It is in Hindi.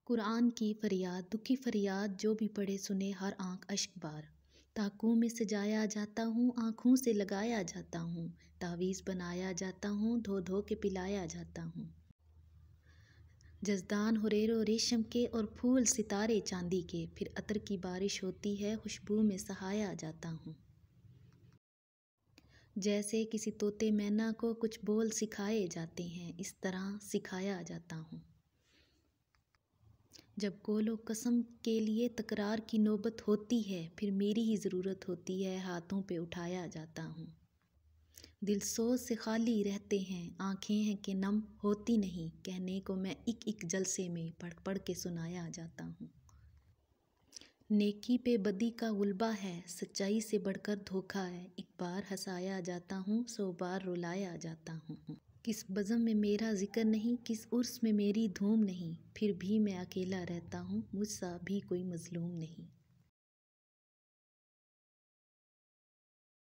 कुरान की फरियाद, दुखी फरियाद, जो भी पढ़े सुने हर आँख अश्क बार। ताकों में सजाया जाता हूँ, आँखों से लगाया जाता हूँ, तावीज़ बनाया जाता हूँ, धो धो के पिलाया जाता हूँ। जज़दान हुरेरो रेशम के और फूल सितारे चांदी के, फिर अतर की बारिश होती है, खुशबू में सहाया जाता हूँ। जैसे किसी तोते मैना को कुछ बोल सिखाए जाते हैं, इस तरह सिखाया जाता हूँ। जब कौलो कसम के लिए तकरार की नौबत होती है, फिर मेरी ही ज़रूरत होती है, हाथों पे उठाया जाता हूँ। दिल सोच से खाली रहते हैं, आँखें हैं कि नम होती नहीं, कहने को मैं एक एक जलसे में पढ़ पढ़ के सुनाया जाता हूँ। नेकी पे बदी का गुलबा है, सच्चाई से बढ़कर धोखा है, एक बार हंसाया जाता हूँ, 100 बार रुलाया जाता हूँ। किस बज़म में मेरा जिक्र नहीं, किस उर्स में मेरी धूम नहीं, फिर भी मैं अकेला रहता हूँ, मुझसा भी कोई मज़लूम नहीं।